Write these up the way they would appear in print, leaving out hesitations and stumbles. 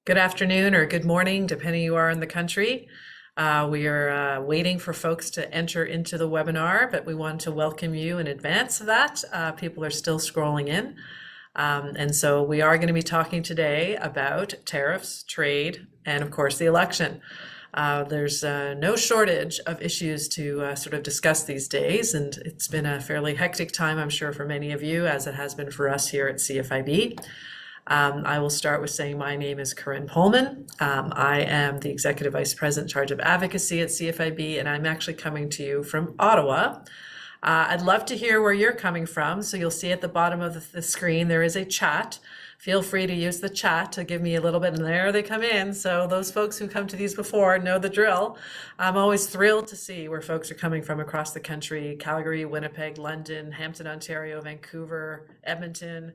Good afternoon or good morning, depending you are in the country. We are waiting for folks to enter into the webinar, but we want to welcome you in advance of that. People are still scrolling in. And so we are going to be talking today about tariffs, trade, and of course the election. There's no shortage of issues to sort of discuss these days, and it's been a fairly hectic time, I'm sure, for many of you, as it has been for us here at CFIB. I will start with saying my name is Corinne Pullman. I am the Executive Vice President in charge of advocacy at CFIB, and I'm actually coming to you from Ottawa. I'd love to hear where you're coming from, so you'll see at the bottom of the screen there is a chat. Feel free to use the chat to give me a little bit, and there they come in. So those folks who come to these before know the drill. I'm always thrilled to see where folks are coming from across the country: Calgary, Winnipeg, London, Hampton, Ontario, Vancouver, Edmonton,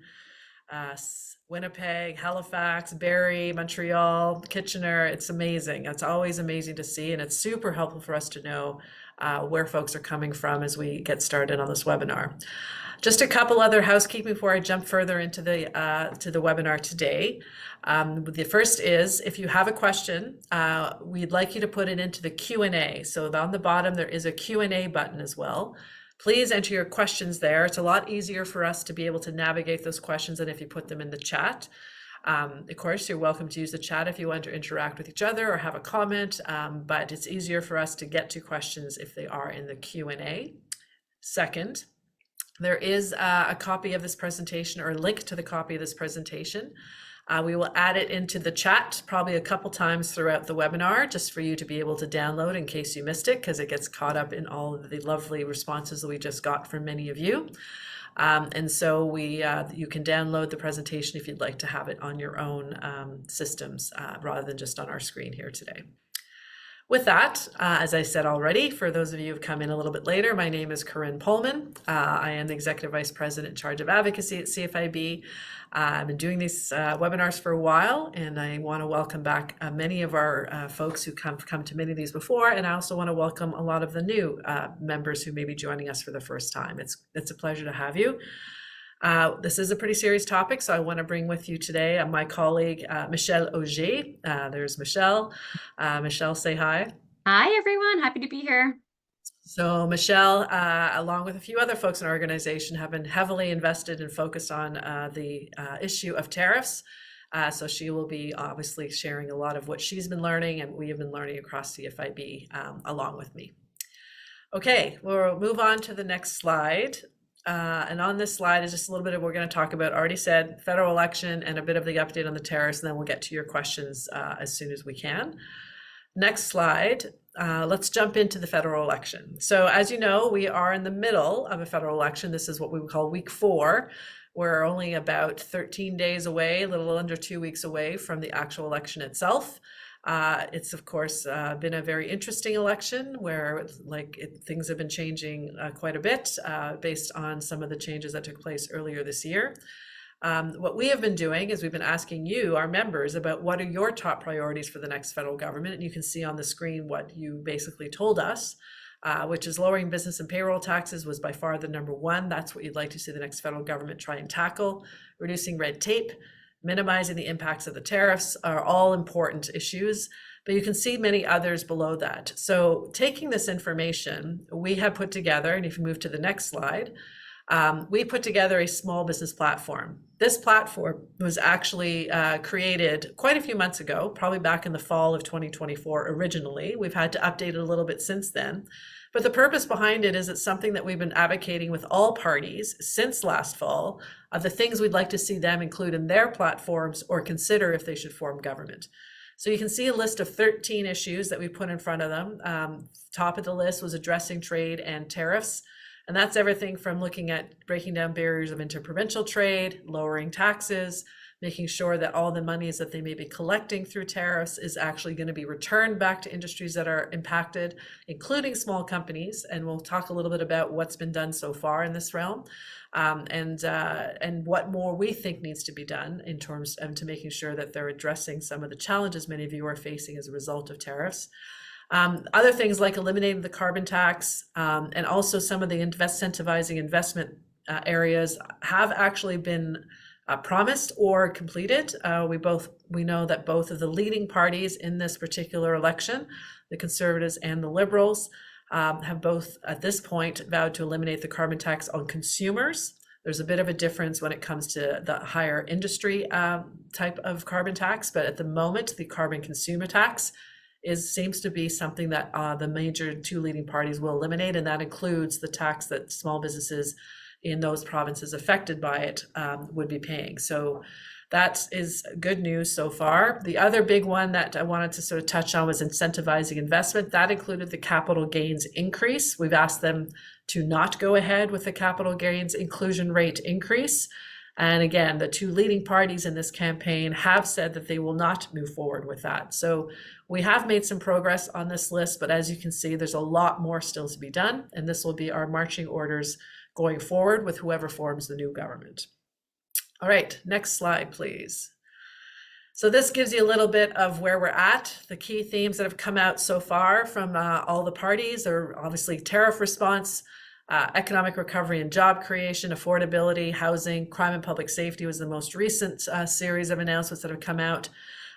Winnipeg, Halifax, Barrie, Montreal, Kitchener. It's amazing. It's always amazing to see, and it's super helpful for us to know where folks are coming from as we get started on this webinar. Just a couple other housekeeping before I jump further into the webinar today. The first is, if you have a question, we'd like you to put it into the Q&A. So on the bottom, there is a Q&A button as well. Please enter your questions there. It's a lot easier for us to be able to navigate those questions than if you put them in the chat. Of course, you're welcome to use the chat if you want to interact with each other or have a comment, but it's easier for us to get to questions if they are in the Q&A. Second, there is a copy of this presentation, or a link to the copy of this presentation. We will add it into the chat probably a couple times throughout the webinar, just for you to be able to download in case you missed it, because it gets caught up in all of the lovely responses that we just got from many of you. And so you can download the presentation if you'd like to have it on your own systems rather than just on our screen here today. With that, as I said already, for those of you who've come in a little bit later, my name is Corinne Pullman. I am the Executive Vice President in charge of advocacy at CFIB. I've been doing these webinars for a while, and I want to welcome back many of our folks who come to many of these before, and I also want to welcome a lot of the new members who may be joining us for the first time. It's a pleasure to have you. This is a pretty serious topic, so I want to bring with you today my colleague, Michelle Auger. There's Michelle. Michelle, say hi. Hi, everyone. Happy to be here. So Michelle, along with a few other folks in our organization, have been heavily invested and focused on the issue of tariffs. So she will be obviously sharing a lot of what she's been learning and we have been learning across CFIB along with me. Okay, we'll move on to the next slide. And on this slide is just a little bit of what we're going to talk about. Already said, federal election and a bit of the update on the tariffs, and then we'll get to your questions as soon as we can. Next slide. Let's jump into the federal election. So as you know, we are in the middle of a federal election. This is what we would call week 4. We're only about 13 days away, a little under 2 weeks away from the actual election itself. It's of course been a very interesting election where things have been changing quite a bit based on some of the changes that took place earlier this year. What we have been doing is we've been asking you, our members, about what are your top priorities for the next federal government. And you can see on the screen what you basically told us, which is lowering business and payroll taxes was by far the number one. That's what you'd like to see the next federal government try and tackle. Reducing red tape, minimizing the impacts of the tariffs are all important issues, but you can see many others below that. So taking this information, we have put together, and if you move to the next slide, we put together a small business platform. This platform was actually created quite a few months ago, probably back in the fall of 2024 originally. We've had to update it a little bit since then. But the purpose behind it is it's something that we've been advocating with all parties since last fall of the things we'd like to see them include in their platforms or consider if they should form government. So you can see a list of 13 issues that we put in front of them. Top of the list was addressing trade and tariffs. And that's everything from looking at breaking down barriers of interprovincial trade, lowering taxes, making sure that all the monies that they may be collecting through tariffs is actually going to be returned back to industries that are impacted, including small companies. And we'll talk a little bit about what's been done so far in this realm, and what more we think needs to be done in terms of to making sure that they're addressing some of the challenges many of you are facing as a result of tariffs. Other things like eliminating the carbon tax and also some of the incentivizing investment areas have actually been promised or completed. We know that both of the leading parties in this particular election, the Conservatives and the Liberals, have both at this point vowed to eliminate the carbon tax on consumers. There's a bit of a difference when it comes to the higher industry type of carbon tax, but at the moment, the carbon consumer tax seems to be something that the major two leading parties will eliminate, and that includes the tax that small businesses in those provinces affected by it would be paying. So that is good news so far. The other big one that I wanted to sort of touch on was incentivizing investment. That included the capital gains increase. We've asked them to not go ahead with the capital gains inclusion rate increase. And again, the two leading parties in this campaign have said that they will not move forward with that. So we have made some progress on this list, but as you can see, there's a lot more still to be done. And this will be our marching orders going forward with whoever forms the new government. All right, next slide, please. So this gives you a little bit of where we're at. The key themes that have come out so far from all the parties are obviously tariff response, economic recovery and job creation, affordability, housing, crime and public safety was the most recent series of announcements that have come out.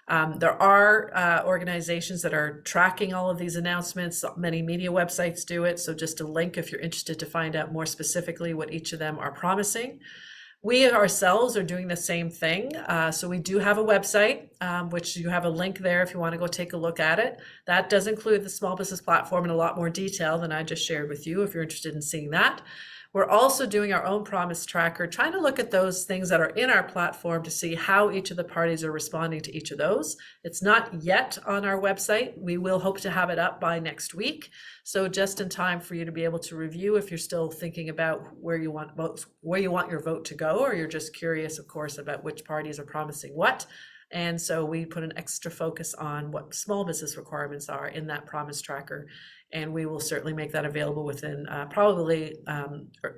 There are organizations that are tracking all of these announcements. Many media websites do it. So just a link if you're interested to find out more specifically what each of them are promising. We ourselves are doing the same thing. So we do have a website, which you have a link there if you want to go take a look at it. That does include the small business platform in a lot more detail than I just shared with you if you're interested in seeing that. We're also doing our own promise tracker, trying to look at those things that are in our platform to see how each of the parties are responding to each of those. It's not yet on our website. We will hope to have it up by next week. So just in time for you to be able to review if you're still thinking about where you want your vote to go, or you're just curious, of course, about which parties are promising what. And so we put an extra focus on what small business requirements are in that promise tracker. And we will certainly make that available within probably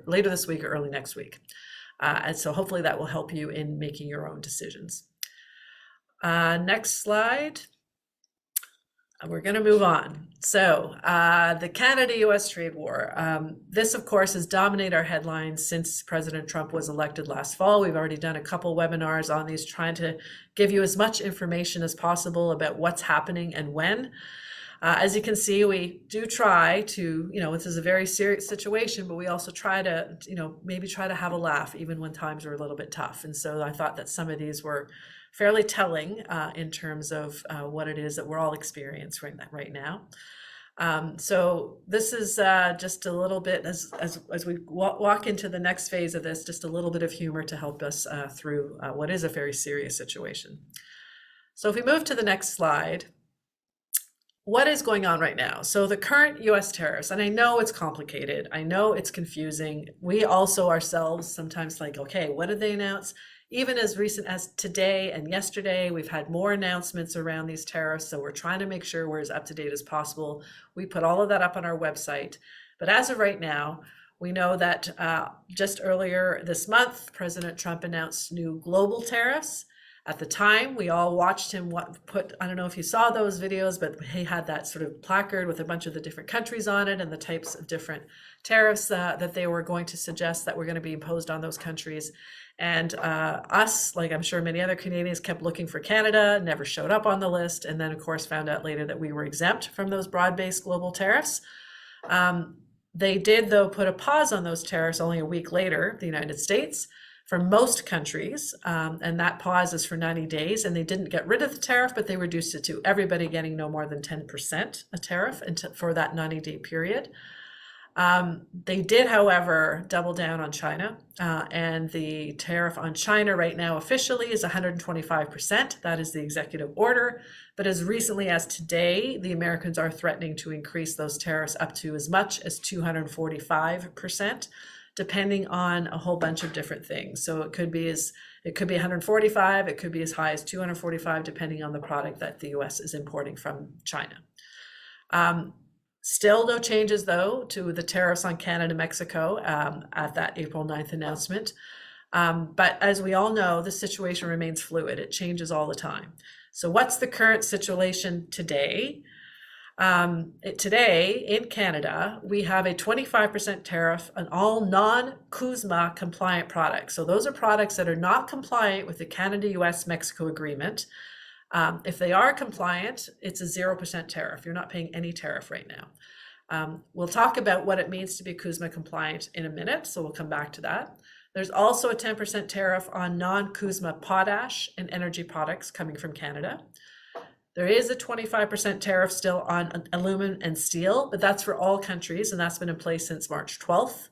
later this week or early next week. And so hopefully that will help you in making your own decisions. Next slide. We're going to move on. So the Canada-US trade war. This, of course, has dominated our headlines since President Trump was elected last fall. We've already done a couple webinars on these, trying to give you as much information as possible about what's happening and when. As you can see, we do try to, this is a very serious situation, but we also try to, maybe try to have a laugh even when times are a little bit tough. And so I thought that some of these were fairly telling in terms of what it is that we're all experiencing right now. So this is just a little bit, as we walk into the next phase of this, just a little bit of humor to help us through what is a very serious situation. So if we move to the next slide. What is going on right now? So the current US tariffs, and I know it's complicated. I know it's confusing. We also ourselves sometimes like, okay, what did they announce? Even as recent as today and yesterday, we've had more announcements around these tariffs. So we're trying to make sure we're as up to date as possible. We put all of that up on our website. But as of right now, we know that just earlier this month, President Trump announced new global tariffs. At the time, we all watched him I don't know if you saw those videos, but he had that sort of placard with a bunch of the different countries on it and the types of different tariffs that they were going to suggest that were going to be imposed on those countries. And us, like I'm sure many other Canadians, kept looking for Canada, never showed up on the list, and then of course found out later that we were exempt from those broad-based global tariffs. They did, though, put a pause on those tariffs only a week later, the United States, for most countries, and that pause is for 90 days, and they didn't get rid of the tariff, but they reduced it to everybody getting no more than 10% a tariff for that 90-day period. They did, however, double down on China, and the tariff on China right now officially is 125%. That is the executive order, but as recently as today, the Americans are threatening to increase those tariffs up to as much as 245%. Depending on a whole bunch of different things. So it could be 145, it could be as high as 245, depending on the product that the US is importing from China. Still no changes, though, to the tariffs on Canada, Mexico at that April 9th announcement. But as we all know, the situation remains fluid. It changes all the time. So what's the current situation today? Today in Canada, we have a 25% tariff on all non-CUSMA compliant products. So those are products that are not compliant with the Canada-US-Mexico agreement. If they are compliant, it's a 0% tariff. You're not paying any tariff right now. We'll talk about what it means to be CUSMA compliant in a minute, so we'll come back to that. There's also a 10% tariff on non-CUSMA potash and energy products coming from Canada. There is a 25% tariff still on aluminum and steel, but that's for all countries, and that's been in place since March 12th.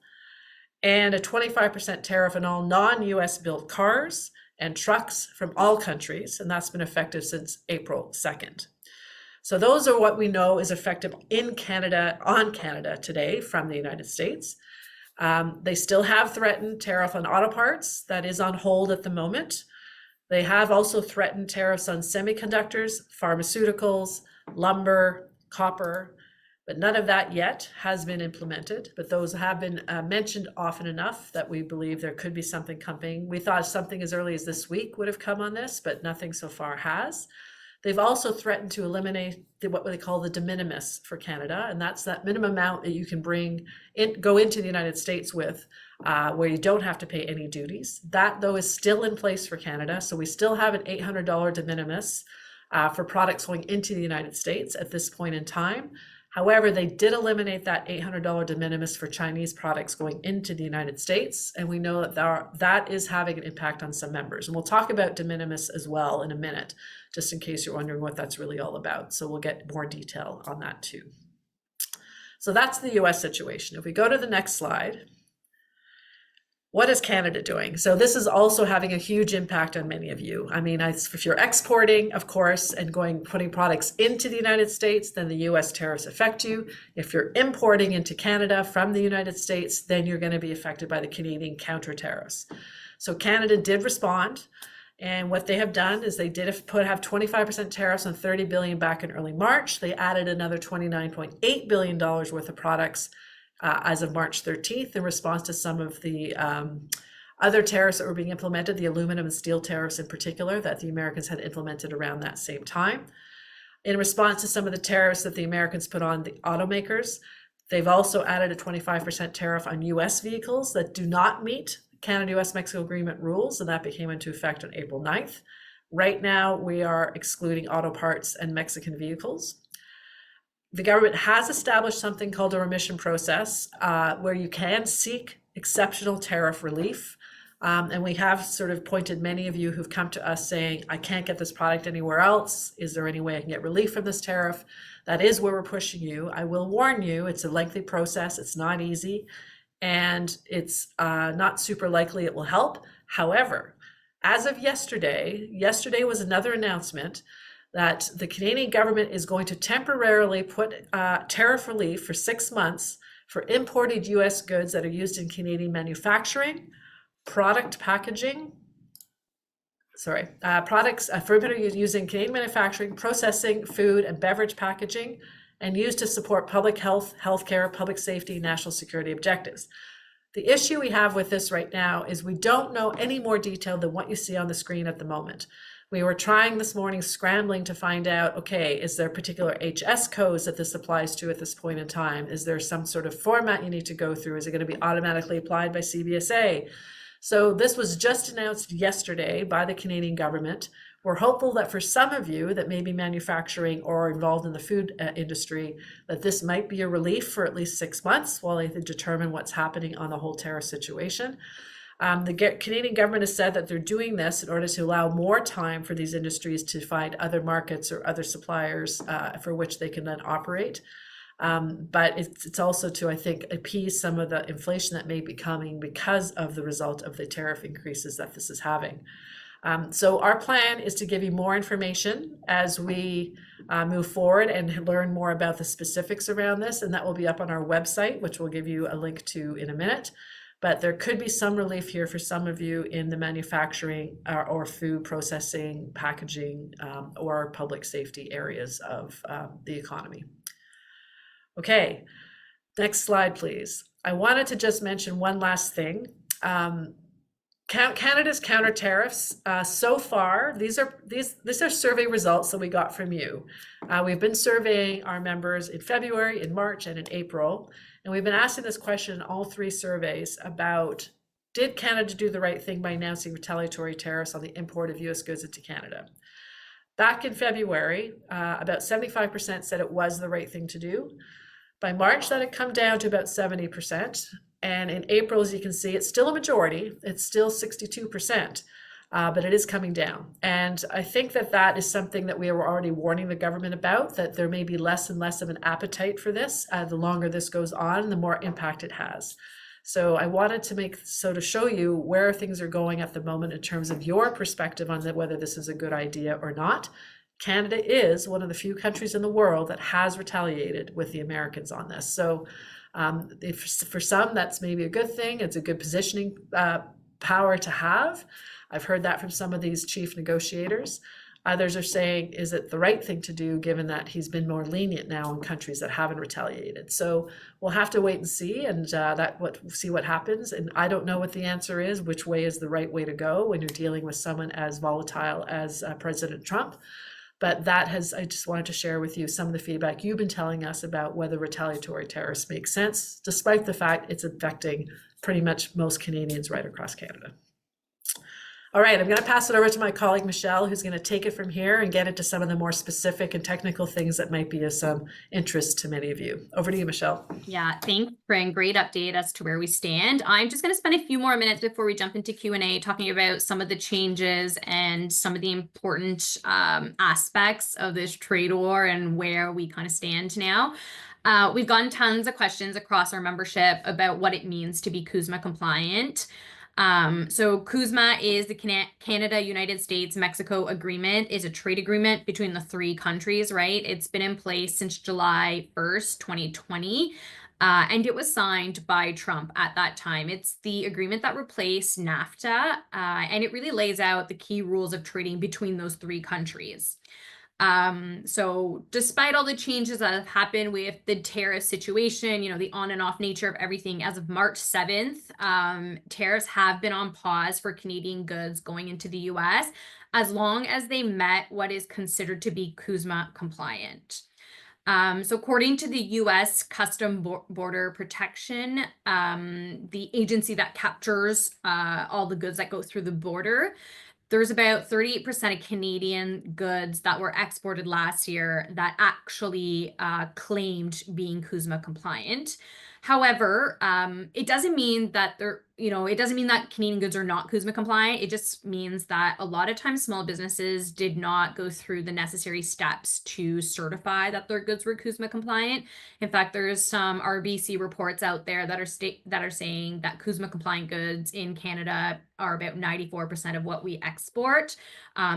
And a 25% tariff on all non-US built cars and trucks from all countries, and that's been effective since April 2nd. So those are what we know is effective in Canada, on Canada today from the United States. They still have threatened tariff on auto parts. That is on hold at the moment. They have also threatened tariffs on semiconductors, pharmaceuticals, lumber, copper, but none of that yet has been implemented. But those have been mentioned often enough that we believe there could be something coming. We thought something as early as this week would have come on this, but nothing so far has. They've also threatened to eliminate what they call the de minimis for Canada, and that's that minimum amount that you can go into the United States with, where you don't have to pay any duties. That, though, is still in place for Canada, so we still have an $800 de minimis for products going into the United States at this point in time. However, they did eliminate that $800 de minimis for Chinese products going into the United States, and we know that that is having an impact on some members. And we'll talk about de minimis as well in a minute, just in case you're wondering what that's really all about. So we'll get more detail on that too. So that's the US situation. If we go to the next slide, what is Canada doing? So this is also having a huge impact on many of you. I mean, if you're exporting, of course, and putting products into the United States, then the US tariffs affect you. If you're importing into Canada from the United States, then you're going to be affected by the Canadian counter tariffs. So Canada did respond. And what they have done is they did have 25% tariffs on $30 billion back in early March. They added another $29.8 billion worth of products as of March 13th in response to some of the other tariffs that were being implemented, the aluminum and steel tariffs in particular, that the Americans had implemented around that same time. In response to some of the tariffs that the Americans put on the automakers, they've also added a 25% tariff on US vehicles that do not meet Canada-US-Mexico agreement rules, and that became into effect on April 9th. Right now, we are excluding auto parts and Mexican vehicles. The government has established something called a remission process where you can seek exceptional tariff relief. And we have sort of pointed many of you who've come to us saying, I can't get this product anywhere else. Is there any way I can get relief from this tariff? That is where we're pushing you. I will warn you, it's a lengthy process. It's not easy. And it's not super likely it will help. However, as of yesterday was another announcement that the Canadian government is going to temporarily put tariff relief for 6 months for imported US goods that are used in Canadian manufacturing, products for using Canadian manufacturing, processing, food and beverage packaging, and used to support public health, healthcare, public safety, national security objectives. The issue we have with this right now is we don't know any more detail than what you see on the screen at the moment. We were trying this morning, scrambling to find out, okay, is there particular HS codes that this applies to at this point in time? Is there some sort of format you need to go through? Is it going to be automatically applied by CBSA? So this was just announced yesterday by the Canadian government. We're hopeful that for some of you that may be manufacturing or involved in the food industry, that this might be a relief for at least 6 months while they determine what's happening on the whole tariff situation. The Canadian government has said that they're doing this in order to allow more time for these industries to find other markets or other suppliers for which they can then operate. But it's also to, I think, appease some of the inflation that may be coming because of the result of the tariff increases that this is having. So our plan is to give you more information as we move forward and learn more about the specifics around this, and that will be up on our website, which we'll give you a link to in a minute. But there could be some relief here for some of you in the manufacturing or food processing, packaging, or public safety areas of the economy. Okay, next slide, please. I wanted to just mention one last thing. Canada's counter tariffs. So far, these are survey results that we got from you. We've been surveying our members in February, in March, and in April, and we've been asking this question in all three surveys about, did Canada do the right thing by announcing retaliatory tariffs on the import of U.S. goods into Canada? Back in February, about 75% said it was the right thing to do. By March, that had come down to about 70%. And in April, as you can see, it's still a majority. It's still 62%, but it is coming down. And I think that that is something that we were already warning the government about, that there may be less and less of an appetite for this. The longer this goes on, the more impact it has. So I wanted to show you where things are going at the moment in terms of your perspective on whether this is a good idea or not. Canada is one of the few countries in the world that has retaliated with the Americans on this. So if for some, that's maybe a good thing. It's a good positioning power to have. I've heard that from some of these chief negotiators. Others are saying, is it the right thing to do given that he's been more lenient now in countries that haven't retaliated? So we'll have to wait and see, and see what happens. And I don't know what the answer is, which way is the right way to go when you're dealing with someone as volatile as President Trump. But I just wanted to share with you some of the feedback you've been telling us about whether retaliatory tariffs make sense, despite the fact it's affecting pretty much most Canadians right across Canada. All right, I'm going to pass it over to my colleague, Michelle, who's going to take it from here and get into some of the more specific and technical things that might be of some interest to many of you. Over to you, Michelle. Yeah, thanks, Fran. Great update as to where we stand. I'm just going to spend a few more minutes before we jump into Q&A talking about some of the changes and some of the important aspects of this trade war and where we kind of stand now. We've gotten tons of questions across our membership about what it means to be CUSMA compliant. So CUSMA is the Canada, United States, Mexico agreement, is a trade agreement between the three countries, right? It's been in place since July 1st, 2020. And it was signed by Trump at that time. It's the agreement that replaced NAFTA, and it really lays out the key rules of trading between those three countries. So despite all the changes that have happened with the tariff situation, the on and off nature of everything, as of March 7th, tariffs have been on pause for Canadian goods going into the US as long as they met what is considered to be CUSMA compliant. So according to the U.S. Border Protection, the agency that captures all the goods that go through the border, there's about 38% of Canadian goods that were exported last year that actually claimed being CUSMA compliant. However, it doesn't mean that it doesn't mean that Canadian goods are not CUSMA compliant. It just means that a lot of times small businesses did not go through the necessary steps to certify that their goods were CUSMA compliant. In fact, there's some RBC reports out there that are saying that CUSMA compliant goods in Canada are about 94% of what we export.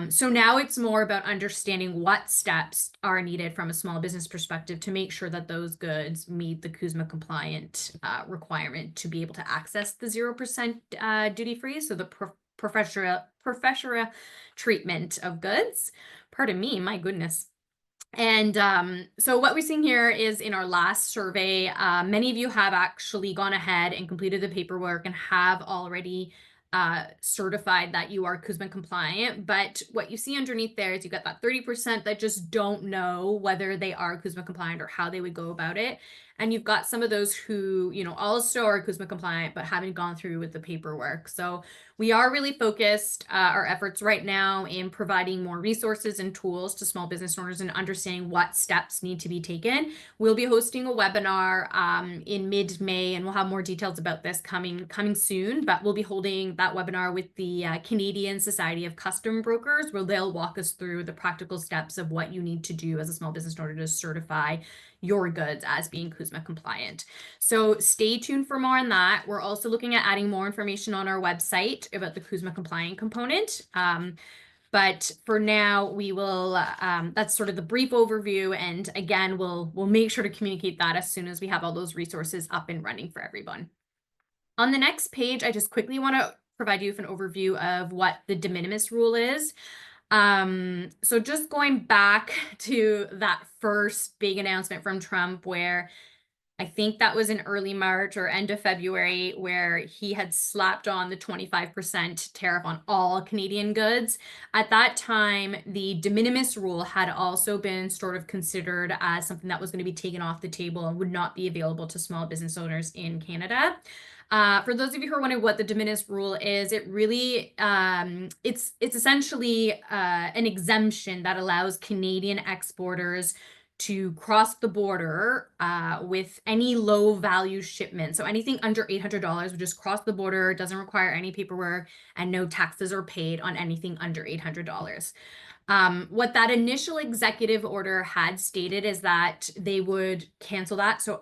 So now it's more about understanding what steps are needed from a small business perspective to make sure that those goods meet the CUSMA compliant requirement to be able to access the 0% duty-free, so the professional treatment of goods. Pardon me, my goodness. And so what we're seeing here is in our last survey, many of you have actually gone ahead and completed the paperwork and have already certified that you are CUSMA compliant. But what you see underneath there is you got that 30% that just don't know whether they are CUSMA compliant or how they would go about it. And you've got some of those who, also are CUSMA compliant, but haven't gone through with the paperwork. So we are really focused our efforts right now in providing more resources and tools to small business owners and understanding what steps need to be taken. We'll be hosting a webinar in mid-May, and we'll have more details about this coming soon, but we'll be holding that webinar with the Canadian Society of Custom Brokers, where they'll walk us through the practical steps of what you need to do as a small business owner to certify your goods as being CUSMA compliant. So stay tuned for more on that. We're also looking at adding more information on our website about the CUSMA compliant component. But for now, we will, that's sort of the brief overview. And again, we'll make sure to communicate that as soon as we have all those resources up and running for everyone. On the next page, I just quickly want to provide you with an overview of what the de minimis rule is. So just going back to that first big announcement from Trump where I think that was in early March or end of February, where he had slapped on the 25% tariff on all Canadian goods. At that time, the de minimis rule had also been sort of considered as something that was going to be taken off the table and would not be available to small business owners in Canada. For those of you who are wondering what the de minimis rule is, it really it's essentially an exemption that allows Canadian exporters to cross the border with any low value shipment. So anything under $800 would just cross the border, doesn't require any paperwork, and no taxes are paid on anything under $800. What that initial executive order had stated is that they would cancel that. So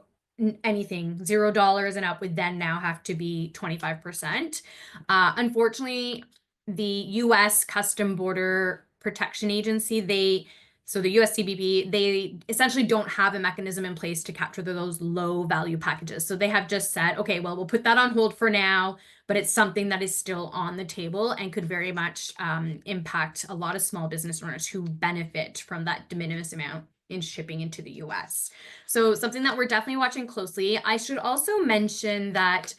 anything $0 and up would then now have to be 25%. Unfortunately, the U.S. Custom Border Protection Agency, so the US CBP, they essentially don't have a mechanism in place to capture those low value packages. So they have just said, okay, well, we'll put that on hold for now, but it's something that is still on the table and could very much impact a lot of small business owners who benefit from that de minimis amount in shipping into the US. So something that we're definitely watching closely. I should also mention that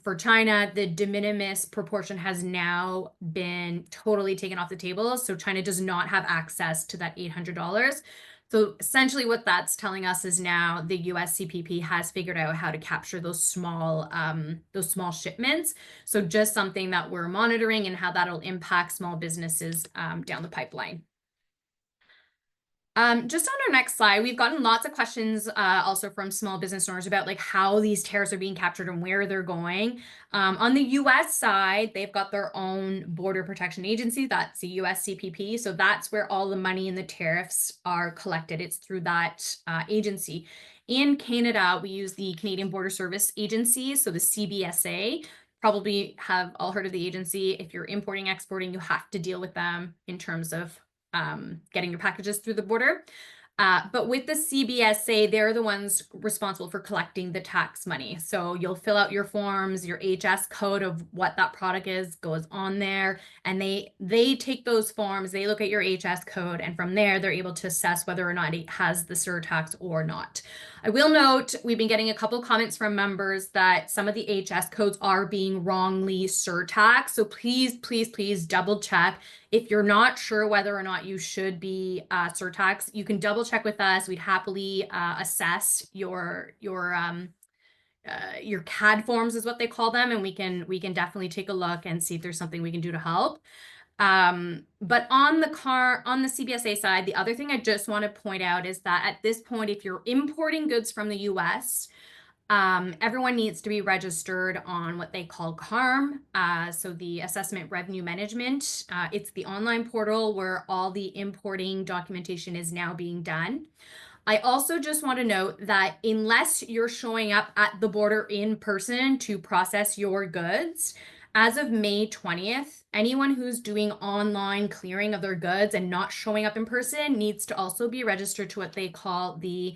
for China, the de minimis proportion has now been totally taken off the table. So China does not have access to that $800. So essentially what that's telling us is now the US CPP has figured out how to capture those small shipments. So just something that we're monitoring and how that'll impact small businesses down the pipeline. Just on our next slide, we've gotten lots of questions also from small business owners about like how these tariffs are being captured and where they're going. On the US side, they've got their own border protection agency, that's the US CPP. So that's where all the money in the tariffs are collected. It's through that agency. In Canada, we use the Canadian Border Service Agency, so the CBSA. Probably have all heard of the agency. If you're importing, exporting, you have to deal with them in terms of getting your packages through the border. But with the CBSA, they're the ones responsible for collecting the tax money. So you'll fill out your forms, your HS code of what that product is goes on there. And they take those forms, they look at your HS code, and from there, they're able to assess whether or not it has the surtax or not. I will note, we've been getting a couple comments from members that some of the HS codes are being wrongly surtaxed. So please, please, please double check. If you're not sure whether or not you should be surtaxed, you can double check with us. We'd happily assess your CAD forms is what they call them, and we can definitely take a look and see if there's something we can do to help. But on the CBSA side, the other thing I just want to point out is that at this point, if you're importing goods from the US, everyone needs to be registered on what they call CARM, so the Assessment Revenue Management. It's the online portal where all the importing documentation is now being done. I also just want to note that unless you're showing up at the border in person to process your goods, as of May 20th, anyone who's doing online clearing of their goods and not showing up in person needs to also be registered to what they call the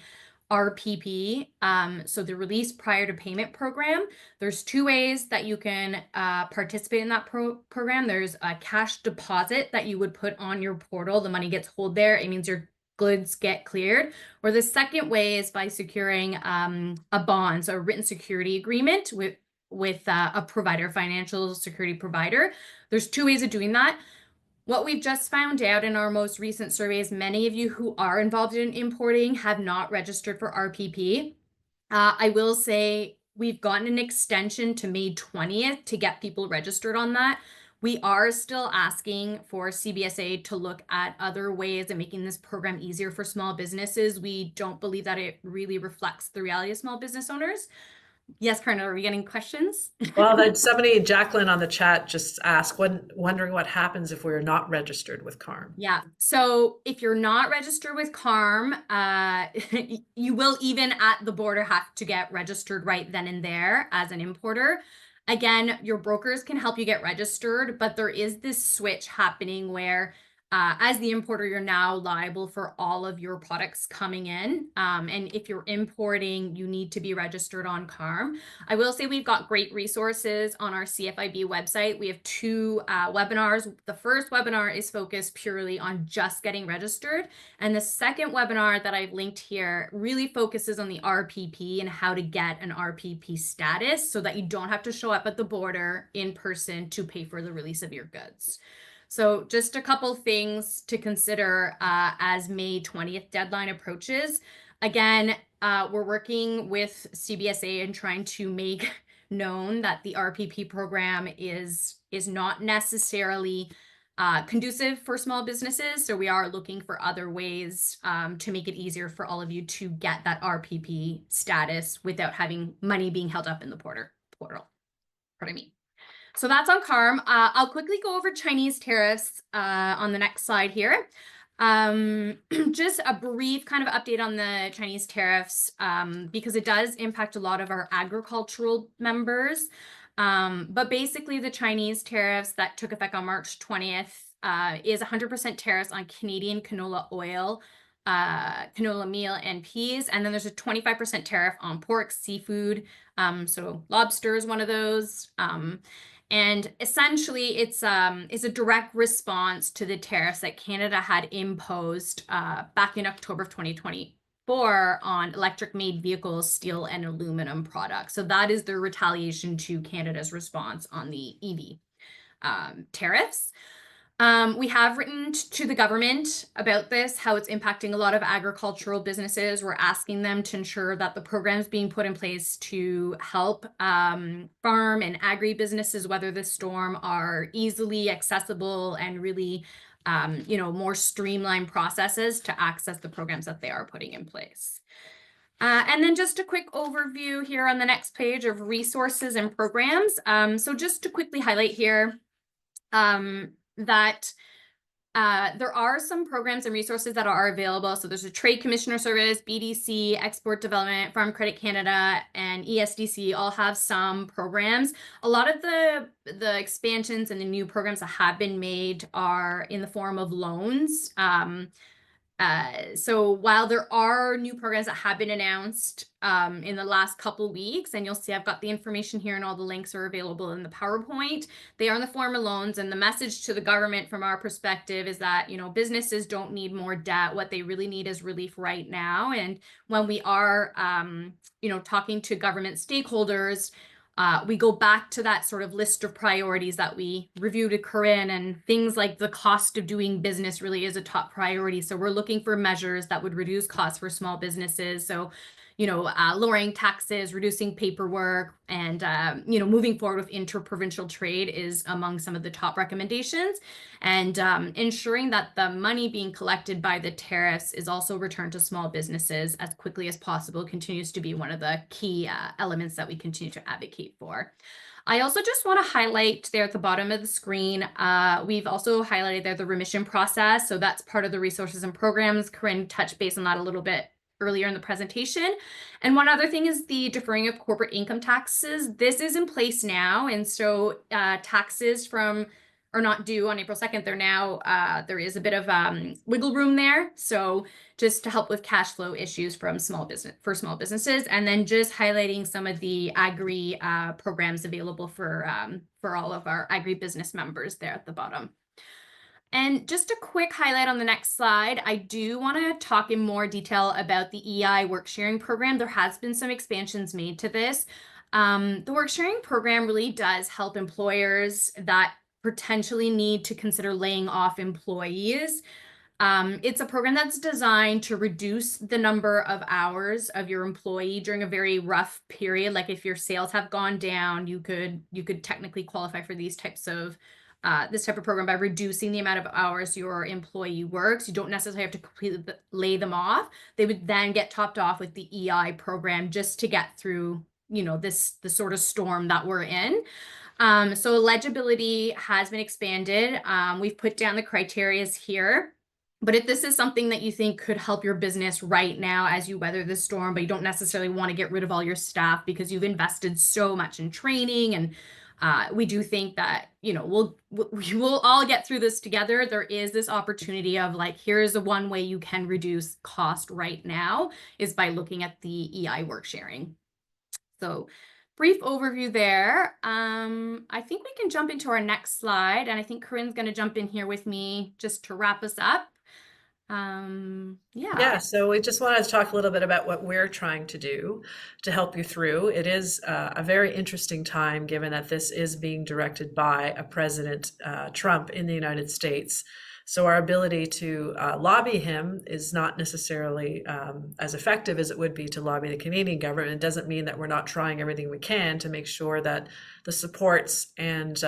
RPP, so the Release Prior to Payment program. There's two ways that you can participate in that program. There's a cash deposit that you would put on your portal. The money gets held there. It means your goods get cleared. Or the second way is by securing a bond, so a written security agreement with a provider, financial security provider. There's two ways of doing that. What we've just found out in our most recent surveys, many of you who are involved in importing have not registered for RPP. I will say we've gotten an extension to May 20th to get people registered on that. We are still asking for CBSA to look at other ways of making this program easier for small businesses. We don't believe that it really reflects the reality of small business owners. Yes, Karna, are we getting questions? Well, then somebody, Jacqueline on the chat just asked, wondering what happens if we're not registered with CARM. Yeah, so if you're not registered with CARM, you will even at the border have to get registered right then and there as an importer. Again, your brokers can help you get registered, but there is this switch happening where as the importer, you're now liable for all of your products coming in. And if you're importing, you need to be registered on CARM. I will say we've got great resources on our CFIB website. We have 2 webinars. The first webinar is focused purely on just getting registered. And the second webinar that I've linked here really focuses on the RPP and how to get an RPP status so that you don't have to show up at the border in person to pay for the release of your goods. So just a couple things to consider as May 20th deadline approaches. Again, we're working with CBSA and trying to make known that the RPP program is not necessarily conducive for small businesses. So we are looking for other ways to make it easier for all of you to get that RPP status without having money being held up in the portal. Pardon me. So that's on CARM. I'll quickly go over Chinese tariffs on the next slide here. Just a brief kind of update on the Chinese tariffs because it does impact a lot of our agricultural members. But basically the Chinese tariffs that took effect on March 20th is 100% tariffs on Canadian canola oil, canola meal, and peas. And then there's a 25% tariff on pork, seafood. So lobster is one of those. And essentially, it's a direct response to the tariffs that Canada had imposed back in October of 2024 on electric-made vehicles, steel, and aluminum products. So that is the retaliation to Canada's response on the EV tariffs. We have written to the government about this, how it's impacting a lot of agricultural businesses. We're asking them to ensure that the programs being put in place to help farm and agri businesses weather this storm are easily accessible and really, more streamlined processes to access the programs that they are putting in place. And then just a quick overview here on the next page of resources and programs. So just to quickly highlight here, that there are some programs and resources that are available. So there's a Trade Commissioner Service, BDC, Export Development, Farm Credit Canada, and ESDC all have some programs. A lot of the expansions and the new programs that have been made are in the form of loans. So while there are new programs that have been announced in the last couple weeks, and you'll see I've got the information here and all the links are available in the PowerPoint, they are in the form of loans. And the message to the government from our perspective is that, businesses don't need more debt. What they really need is relief right now. And when we are, talking to government stakeholders, we go back to that sort of list of priorities that we reviewed at Corinne, and things like the cost of doing business really is a top priority. So we're looking for measures that would reduce costs for small businesses. So, lowering taxes, reducing paperwork, and, moving forward with interprovincial trade is among some of the top recommendations. And ensuring that the money being collected by the tariffs is also returned to small businesses as quickly as possible continues to be one of the key elements that we continue to advocate for. I also just want to highlight there at the bottom of the screen, we've also highlighted there the remission process. So that's part of the resources and programs. Corinne touched base on that a little bit earlier in the presentation. And one other thing is the deferring of corporate income taxes. This is in place now. And so taxes are not due on April 2nd. They're now, there is a bit of wiggle room there. So just to help with cash flow issues for small businesses, and then just highlighting some of the agri programs available for all of our agri business members there at the bottom. And just a quick highlight on the next slide, I do want to talk in more detail about the EI work sharing program. There has been some expansions made to this. The work sharing program really does help employers that potentially need to consider laying off employees. It's a program that's designed to reduce the number of hours of your employee during a very rough period. Like if your sales have gone down, you could technically qualify for this type of program by reducing the amount of hours your employee works. You don't necessarily have to completely lay them off. They would then get topped off with the EI program just to get through, the sort of storm that we're in. So eligibility has been expanded. We've put down the criteria here. But if this is something that you think could help your business right now as you weather the storm, but you don't necessarily want to get rid of all your staff because you've invested so much in training and We do think that, we will all get through this together. There is this opportunity of like, here's the one way you can reduce cost right now is by looking at the EI work sharing. So brief overview there. I think we can jump into our next slide, and I think Corinne's going to jump in here with me just to wrap us up. Yeah, so we just wanted to talk a little bit about what we're trying to do to help you through. It is a very interesting time, given that this is being directed by a President Trump in the United States. So our ability to lobby him is not necessarily as effective as it would be to lobby the Canadian government. It doesn't mean that we're not trying everything we can to make sure that the supports and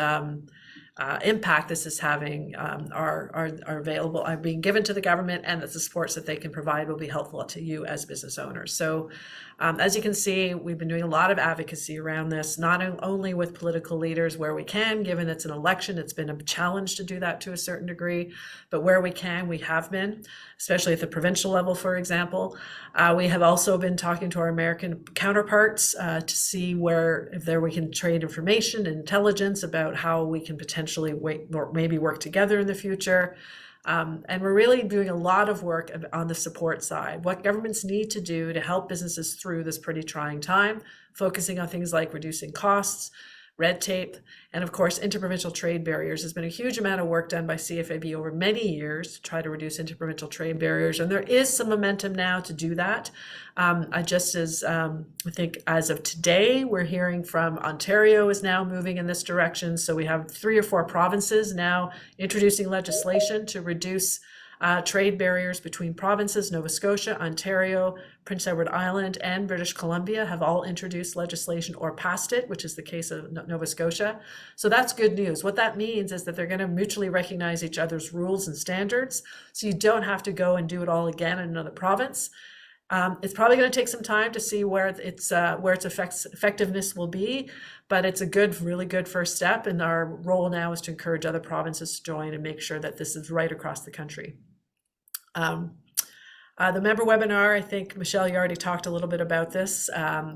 impact this is having are available, are being given to the government, and that the supports that they can provide will be helpful to you as business owners. So as you can see, we've been doing a lot of advocacy around this, not only with political leaders where we can, given it's an election, it's been a challenge to do that to a certain degree, but where we can, we have been, especially at the provincial level, for example. We have also been talking to our American counterparts to see if we can trade information and intelligence about how we can potentially maybe work together in the future. And we're really doing a lot of work on the support side, what governments need to do to help businesses through this pretty trying time, focusing on things like reducing costs, red tape, and of course, interprovincial trade barriers. There's been a huge amount of work done by CFIB over many years to try to reduce interprovincial trade barriers, and there is some momentum now to do that. I think as of today, we're hearing from Ontario is now moving in this direction. So we have 3 or 4 provinces now introducing legislation to reduce trade barriers between provinces. Nova Scotia, Ontario, Prince Edward Island, and British Columbia have all introduced legislation or passed it, which is the case of Nova Scotia. So that's good news. What that means is that they're going to mutually recognize each other's rules and standards, so you don't have to go and do it all again in another province. It's probably going to take some time to see where its effectiveness will be, but it's a really good first step. And our role now is to encourage other provinces to join and make sure that this is right across the country. The member webinar, I think, Michelle, you already talked a little bit about this.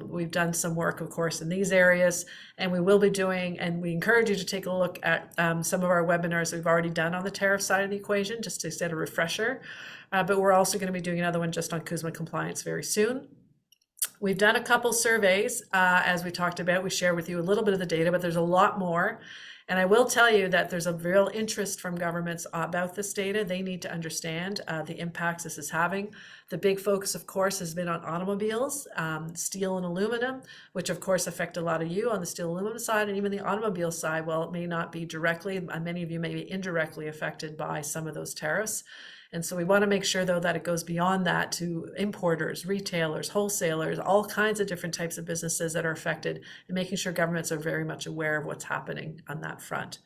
We've done some work, of course, in these areas, and we will be doing, and we encourage you to take a look at some of our webinars we've already done on the tariff side of the equation, just to get a refresher. But we're also going to be doing another one just on CUSMA compliance very soon. We've done a couple surveys, as we talked about. We share with you a little bit of the data, but there's a lot more. And I will tell you that there's a real interest from governments about this data. They need to understand the impacts this is having. The big focus, of course, has been on automobiles, steel and aluminum, which of course affect a lot of you on the steel and aluminum side, and even the automobile side. Well, it may not be directly, many of you may be indirectly affected by some of those tariffs. And so we want to make sure, though, that it goes beyond that to importers, retailers, wholesalers, all kinds of different types of businesses that are affected, and making sure governments are very much aware of what's happening on that front.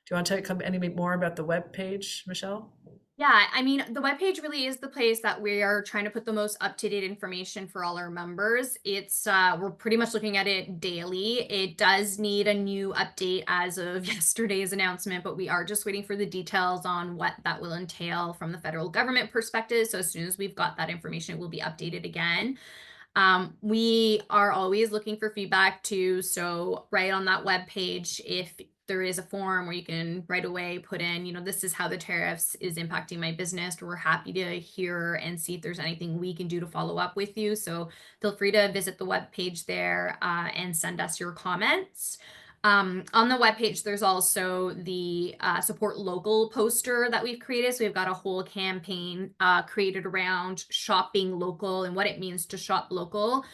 Do you want to tell any more about the web page, Michelle? Yeah, I mean, the webpage really is the place that we are trying to put the most up-to-date information for all our members. It's we're pretty much looking at it daily. It does need a new update as of yesterday's announcement, but we are just waiting for the details on what that will entail from the federal government perspective. So as soon as we've got that information, it will be updated again. We are always looking for feedback too. So right on that webpage, if there is a form where you can right away put in, this is how the tariffs is impacting my business. We're happy to hear and see if there's anything we can do to follow up with you. So feel free to visit the webpage there and send us your comments. On the webpage, there's also the support local poster that we've created. So we've got a whole campaign created around shopping local and what it means to shop local.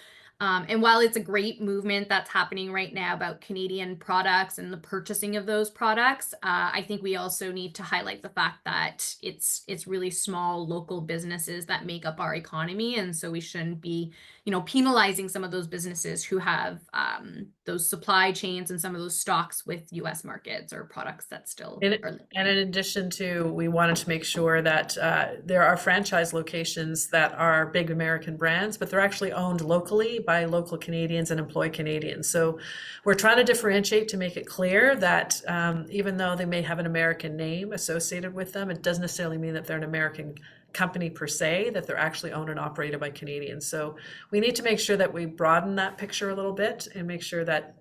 And while it's a great movement that's happening right now about Canadian products and the purchasing of those products, I think we also need to highlight the fact that it's really small local businesses that make up our economy. And so we shouldn't be, penalizing some of those businesses who have those supply chains and some of those stocks with US markets or products that still are. And in addition to, we wanted to make sure that there are franchise locations that are big American brands, but they're actually owned locally by local Canadians and employ Canadians. So we're trying to differentiate to make it clear that even though they may have an American name associated with them, it doesn't necessarily mean that they're an American company per se, that they're actually owned and operated by Canadians. So we need to make sure that we broaden that picture a little bit and make sure that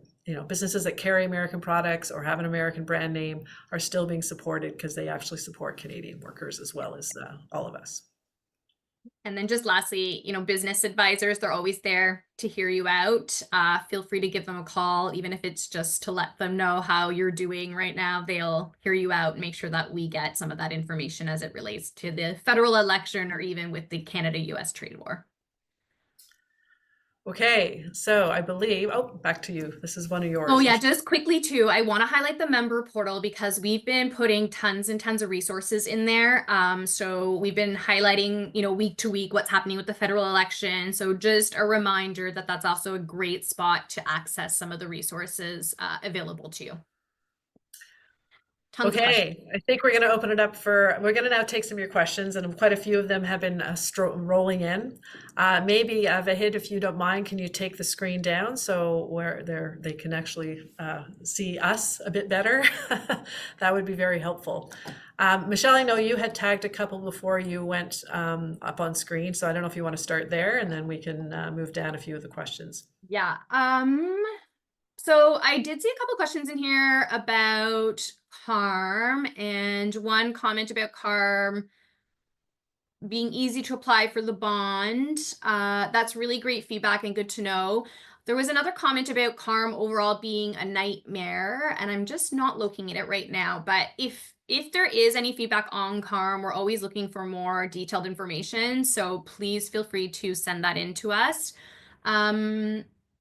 businesses that carry American products or have an American brand name are still being supported because they actually support Canadian workers as well as all of us. And then just lastly, business advisors, they're always there to hear you out. Feel free to give them a call, even if it's just to let them know how you're doing right now. They'll hear you out and make sure that we get some of that information as it relates to the federal election or even with the Canada-US trade war. Okay, so I believe, back to you. This is one of yours. Oh yeah, just quickly too, I want to highlight the member portal because we've been putting tons and tons of resources in there. So we've been highlighting, week to week what's happening with the federal election. So just a reminder that that's also a great spot to access some of the resources available to you. Tons of questions. Okay, I think we're going to open it up we're going to now take some of your questions, and quite a few of them have been rolling in. Maybe, Vahid, if you don't mind, can you take the screen down so where they can actually see us a bit better? That would be very helpful. Michelle, I know you had tagged a couple before you went up on screen, so I don't know if you want to start there, and then we can move down a few of the questions. Yeah. So I did see a couple questions in here about CARM, and one comment about CARM being easy to apply for the bond. That's really great feedback and good to know. There was another comment about CARM overall being a nightmare, and I'm just not looking at it right now. But if there is any feedback on CARM, we're always looking for more detailed information. So please feel free to send that in to us.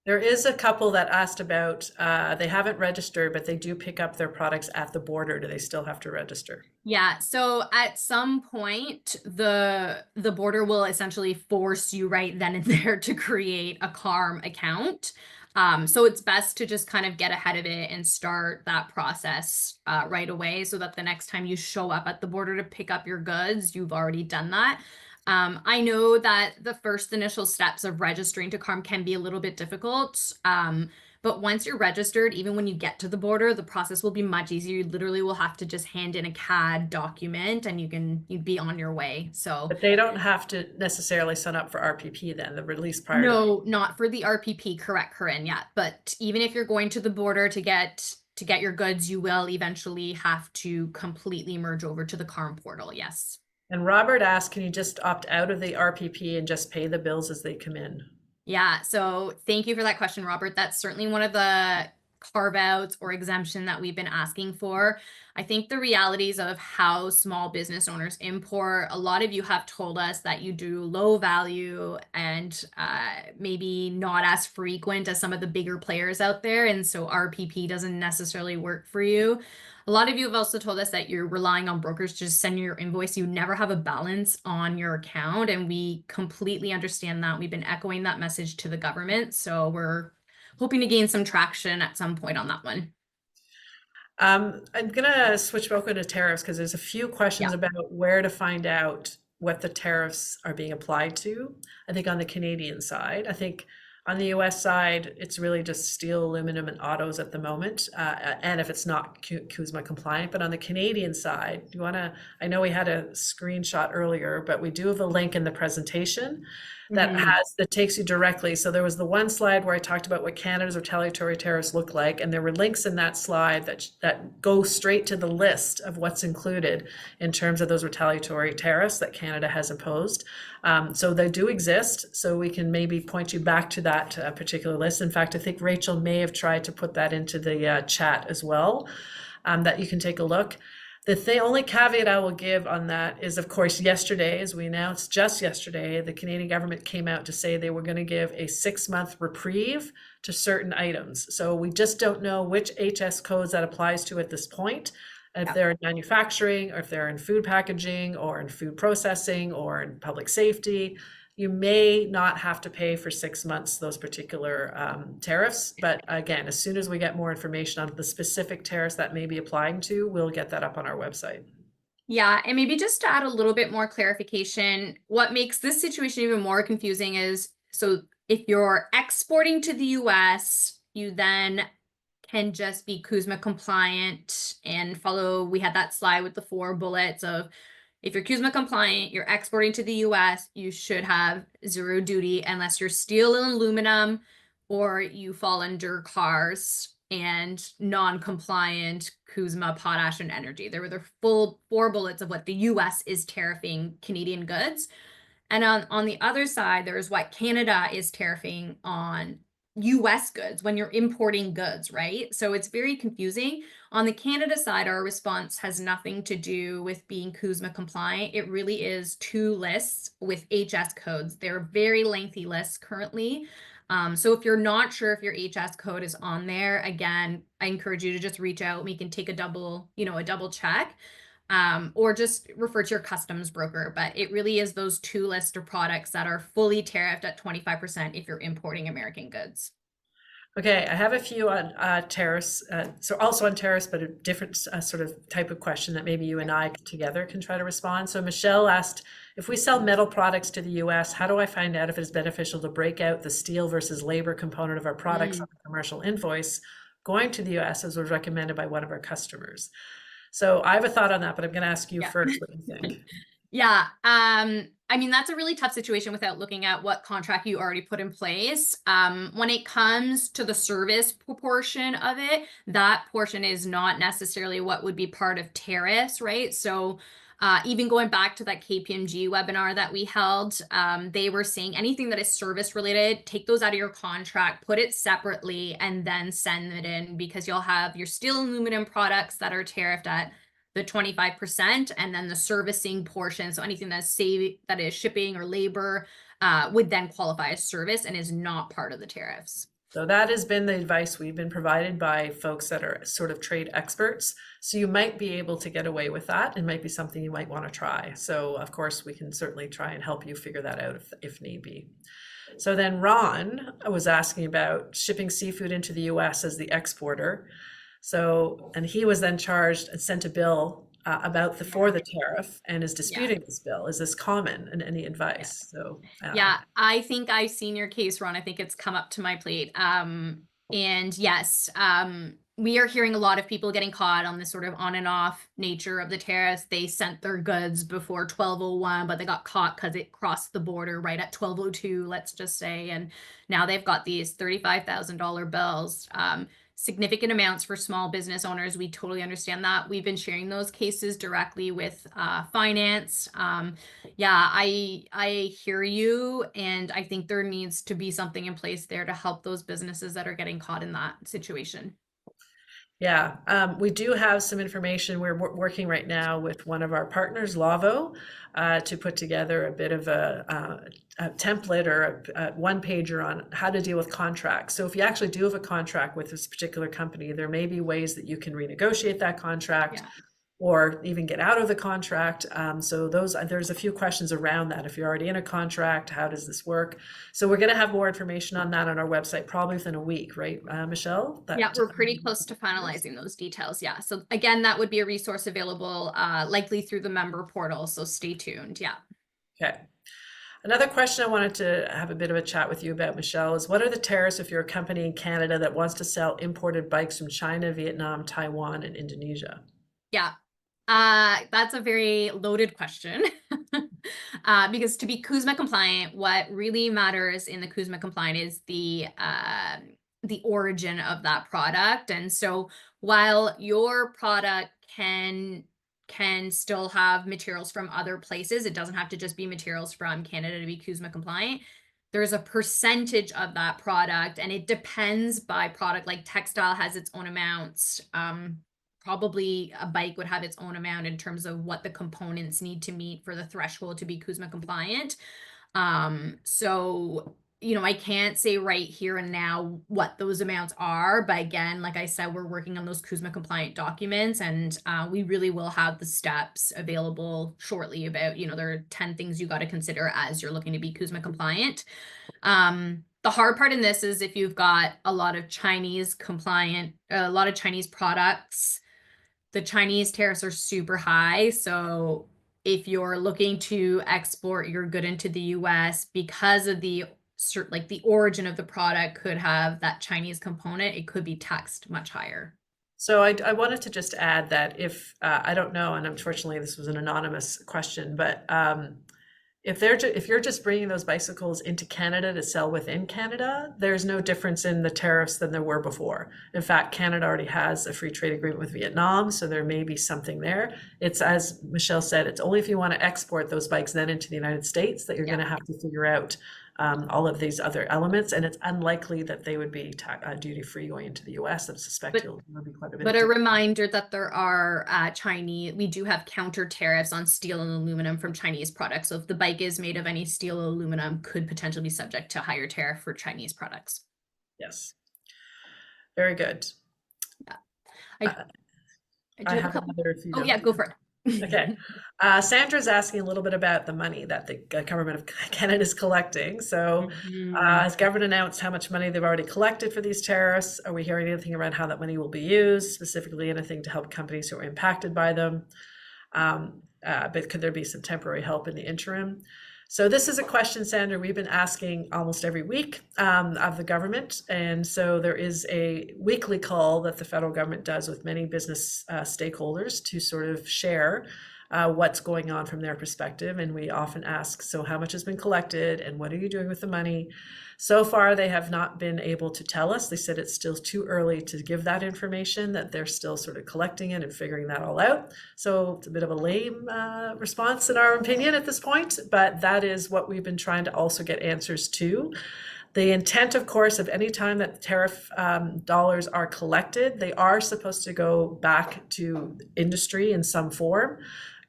There is a couple that asked about, they haven't registered, but they do pick up their products at the border. Do they still have to register? Yeah, so at some point, the border will essentially force you right then and there to create a CARM account. So it's best to just kind of get ahead of it and start that process right away so that the next time you show up at the border to pick up your goods, you've already done that. I know that the first initial steps of registering to CARM can be a little bit difficult. But once you're registered, even when you get to the border, the process will be much easier. You literally will have to just hand in a CAD document and you'd be on your way. So But they don't have to necessarily sign up for RPP then, the release prior to. no, not for the RPP, correct, Corinne, yeah. But even if you're going to the border to get your goods, you will eventually have to completely merge over to the CARM portal, yes. And Robert asked, can you just opt out of the RPP and just pay the bills as they come in? Yeah, so thank you for that question, Robert. That's certainly one of the carve-outs or exemption that we've been asking for. I think the realities of how small business owners import, a lot of you have told us that you do low value and maybe not as frequent as some of the bigger players out there. And so RPP doesn't necessarily work for you. A lot of you have also told us that you're relying on brokers to just send you your invoice. You never have a balance on your account, and we completely understand that. We've been echoing that message to the government, so we're hoping to gain some traction at some point on that one. I'm gonna switch over to tariffs because there's a few questions Yeah. about where to find out what the tariffs are being applied to. I think on the Canadian side, I think on the US side, it's really just steel, aluminum, and autos at the moment. And if it's not CUSMA compliant, but on the Canadian side, do you wanna, I know we had a screenshot earlier, but we do have a link in the presentation that takes you directly. So there was the one slide where I talked about what Canada's retaliatory tariffs look like, and there were links in that slide that go straight to the list of what's included in terms of those retaliatory tariffs that Canada has imposed. So they do exist, so we can maybe point you back to that particular list. In fact, I think Rachel may have tried to put that into the chat as well, that you can take a look. The only caveat I will give on that is, of course, yesterday, as we announced just yesterday, the Canadian government came out to say they were going to give a 6-month reprieve to certain items. So we just don't know which HS codes that applies to at this point. If they're in manufacturing, or if they're in food packaging, or in food processing, or in public safety, you may not have to pay for 6 months those particular tariffs. But again, as soon as we get more information on the specific tariffs that may be applying to, we'll get that up on our website. Yeah, and maybe just to add a little bit more clarification, what makes this situation even more confusing is, so if you're exporting to the US, you then can just be CUSMA compliant and follow, we had that slide with the 4 bullets of, if you're CUSMA compliant, you're exporting to the US, you should have 0 duty unless you're steel and aluminum or you fall under cars. and non-compliant CUSMA, potash, and energy. There were the full 4 bullets of what the US is tariffing Canadian goods. And on the other side, there's what Canada is tariffing on US goods when you're importing goods, right? So it's very confusing. On the Canada side, our response has nothing to do with being CUSMA compliant. It really is 2 lists with HS codes. They're very lengthy lists currently. So if you're not sure if your HS code is on there, again, I encourage you to just reach out. We can take a double check. Or just refer to your customs broker. But it really is those 2 lists of products that are fully tariffed at 25% if you're importing American goods. Okay, I have a few on tariffs, so also on tariffs, but a different sort of type of question that maybe you and I together can try to respond. So Michelle asked, if we sell metal products to the US, how do I find out if it is beneficial to break out the steel versus labor component of our products on a commercial invoice going to the US as was recommended by one of our customers? So I have a thought on that, but I'm going to ask you first what you think. Yeah. I mean, that's a really tough situation without looking at what contract you already put in place. When it comes to the service portion of it, that portion is not necessarily what would be part of tariffs, right? So even going back to that KPMG webinar that we held, they were saying anything that is service related, take those out of your contract, put it separately, and then send it in, because you'll have your steel and aluminum products that are tariffed at the 25%, and then the servicing portion, so anything that is shipping or labor, would then qualify as service and is not part of the tariffs. So that has been the advice we've been provided by folks that are sort of trade experts. So you might be able to get away with that. It might be something you might want to try. So of course, we can certainly try and help you figure that out if need be. So then Ron was asking about shipping seafood into the US as the exporter. So, and he was then charged and sent a bill for the tariff and is disputing this bill. Is this common, and any advice? So yeah, I think I've seen your case, Ron. I think it's come up to my plate. And yes, we are hearing a lot of people getting caught on this sort of on and off nature of the tariffs. They sent their goods before 1201, but they got caught because it crossed the border right at 1202, let's just say. And now they've got these $35,000 bills. Significant amounts for small business owners. We totally understand that. We've been sharing those cases directly with finance. Yeah, I hear you, and I think there needs to be something in place there to help those businesses that are getting caught in that situation. Yeah, we do have some information. We're working right now with one of our partners, Lavo, to put together a bit of a template or a one-pager on how to deal with contracts. So if you actually do have a contract with this particular company, there may be ways that you can renegotiate that contract. Yeah. Or even get out of the contract. So there's a few questions around that. If you're already in a contract, how does this work? So we're going to have more information on that on our website probably within a week, right, Michelle? Yeah, we're pretty close to finalizing those details. Yeah. So again, that would be a resource available likely through the member portal. So stay tuned. Yeah. Okay. Another question I wanted to have a bit of a chat with you about, Michelle, is what are the tariffs if you're a company in Canada that wants to sell imported bikes from China, Vietnam, Taiwan, and Indonesia? Yeah. That's a very loaded question. Because to be CUSMA compliant, what really matters in the CUSMA compliant is the origin of that product. And so while your product can still have materials from other places, it doesn't have to just be materials from Canada to be CUSMA compliant. There's a percentage of that product, and it depends by product. Like textile has its own amounts. Probably a bike would have its own amount in terms of what the components need to meet for the threshold to be CUSMA compliant. So, I can't say right here and now what those amounts are, but again, like I said, we're working on those CUSMA compliant documents, and we really will have the steps available shortly about, there are 10 things you got to consider as you're looking to be CUSMA compliant. The hard part in this is if you've got a lot of Chinese products, the Chinese tariffs are super high. So if you're looking to export your good into the US, because of the origin of the product could have that Chinese component, it could be taxed much higher. So I wanted to just add that if, I don't know, and unfortunately this was an anonymous question, but if you're just bringing those bicycles into Canada to sell within Canada, there's no difference in the tariffs than there were before. In fact, Canada already has a free trade agreement with Vietnam, so there may be something there. It's, as Michelle said, it's only if you want to export those bikes then into the United States that you're going to have to figure out all of these other elements, and it's unlikely that they would be duty-free going into the US. I suspect there'll be quite a bit But of a reminder that there are we do have counter tariffs on steel and aluminum from Chinese products. So if the bike is made of any steel or aluminum, could potentially be subject to higher tariff for Chinese products. Yes. Very good. Yeah. I have another if you Oh don't. yeah, go for it. Okay. Sandra's asking a little bit about the money that the government of Canada is collecting. So has government announced how much money they've already collected for these tariffs? Are we hearing anything around how that money will be used, specifically anything to help companies who are impacted by them? But could there be some temporary help in the interim? So this is a question, Sandra, we've been asking almost every week of the government. And so there is a weekly call that the federal government does with many business stakeholders to sort of share what's going on from their perspective. And we often ask, so how much has been collected and what are you doing with the money? So far, they have not been able to tell us. They said it's still too early to give that information, that they're still sort of collecting it and figuring that all out. So it's a bit of a lame response in our opinion at this point, but that is what we've been trying to also get answers to. The intent, of course, of any time that tariff dollars are collected, they are supposed to go back to industry in some form.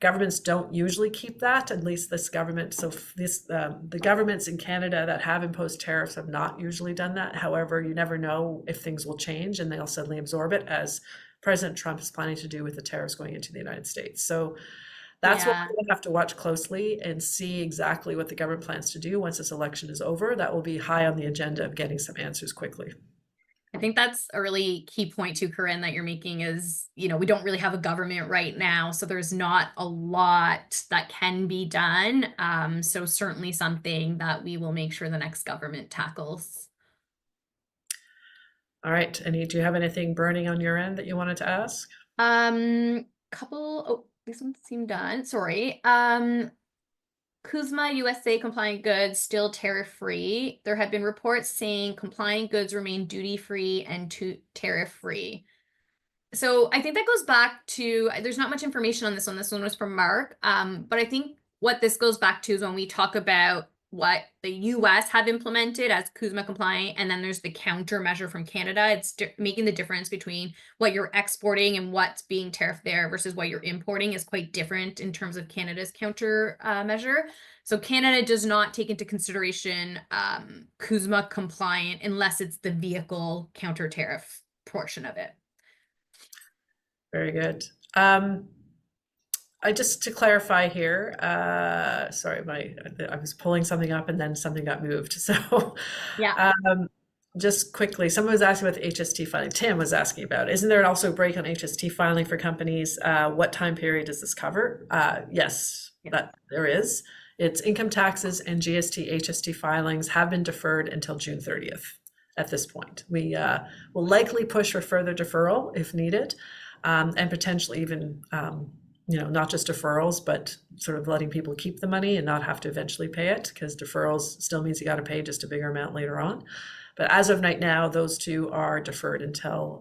Governments don't usually keep that, at least this government. So the governments in Canada that have imposed tariffs have not usually done that. However, you never know if things will change and they'll suddenly absorb it, as President Trump is planning to do with the tariffs going into the United States. So that's what we'll have to watch closely and see exactly what the government plans to do once this election is over. That will be high on the agenda of getting some answers quickly. I think that's a really key point too, Corinne, that you're making is, we don't really have a government right now. So there's not a lot that can be done. So certainly something that we will make sure the next government tackles. All right. Do you have anything burning on your end that you wanted to ask? This one seemed done. Sorry. Kuzma USA compliant goods still tariff-free. There have been reports saying compliant goods remain duty-free and tariff-free. So I think that goes back to, there's not much information on this one. This one was from Mark. But I think what this goes back to is when we talk about what the US have implemented as Kuzma compliant, and then there's the countermeasure from Canada. It's making the difference between what you're exporting and what's being tariffed there versus what you're importing is quite different in terms of Canada's counter measure. So Canada does not take into consideration Kuzma compliant unless it's the vehicle counter tariff portion of it. Very good. Just to clarify here, sorry, I was pulling something up and then something got moved. So yeah. Just quickly, someone was asking about the HST filing. Tim was asking about, isn't there also a break on HST filing for companies? What time period does this cover? Yes, that there is. It's income taxes and GST, HST filings have been deferred until June 30th at this point. We will likely push for further deferral if needed, and potentially even not just deferrals, but sort of letting people keep the money and not have to eventually pay it, because deferrals still means you got to pay just a bigger amount later on. But as of right now, those two are deferred until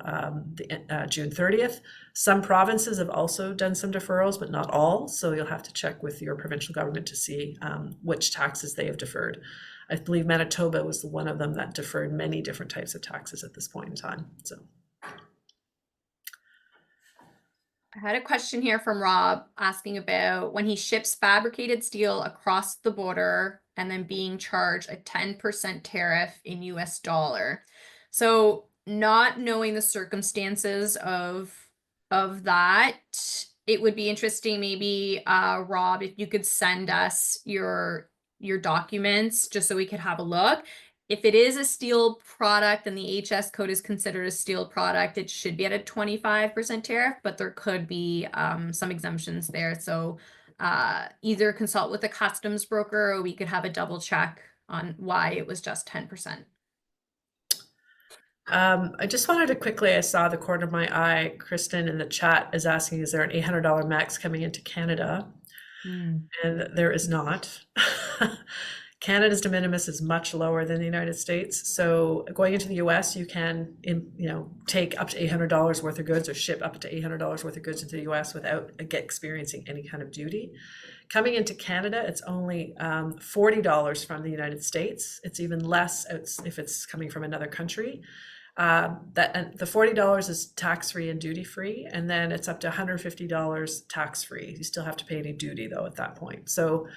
June 30th. Some provinces have also done some deferrals, but not all. So you'll have to check with your provincial government to see which taxes they have deferred. I believe Manitoba was one of them that deferred many different types of taxes at this point in time. So. I had a question here from Rob asking about when he ships fabricated steel across the border and then being charged a 10% tariff in US dollar. So not knowing the circumstances of that, it would be interesting maybe, Rob, if you could send us your documents just so we could have a look. If it is a steel product and the HS code is considered a steel product, it should be at a 25% tariff, but there could be some exemptions there. So either consult with a customs broker or we could have a double check on why it was just 10%. I just wanted to quickly, I saw the corner of my eye, Kristen in the chat is asking, is there an $800 max coming into Canada? Mm. and there is not. Canada's de minimis is much lower than the United States. So going into the US, you can, take up to $800 worth of goods or ship up to $800 worth of goods into the US without experiencing any kind of duty. Coming into Canada, it's only $40 from the United States. It's even less if it's coming from another country. And the $40 is tax-free and duty-free, and then it's up to $150 tax-free. You still have to pay any duty though at that point. So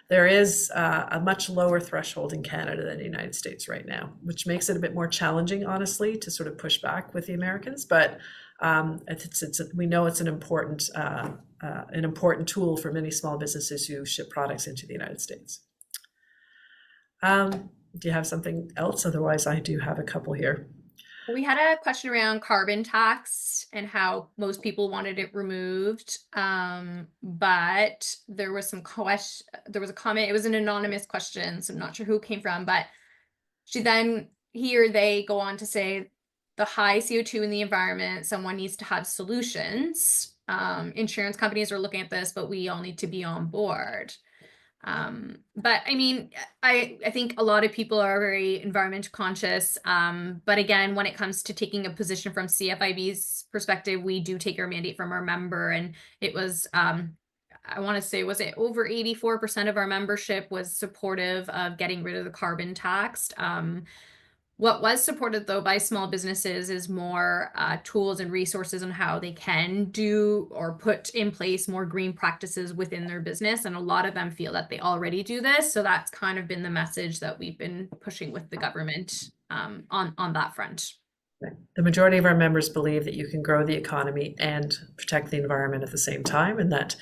there is a much lower threshold in Canada than the United States right now, which makes it a bit more challenging, honestly, to sort of push back with the Americans. But we know it's an important tool for many small businesses who ship products into the United States. Do you have something else? Otherwise, I do have a couple here. We had a question around carbon tax and how most people wanted it removed. But there was a comment, it was an anonymous question, so I'm not sure who it came from, but they go on to say the high CO2 in the environment, someone needs to have solutions. Insurance companies are looking at this, but we all need to be on board. But I mean, I think a lot of people are very environment conscious. But again, when it comes to taking a position from CFIB's perspective, we do take our mandate from our member, and it was, I want to say, was it over 84% of our membership was supportive of getting rid of the carbon tax. What was supported, though, by small businesses is more tools and resources on how they can do or put in place more green practices within their business. And a lot of them feel that they already do this. So that's kind of been the message that we've been pushing with the government on that front. The majority of our members believe that you can grow the economy and protect the environment at the same time, and that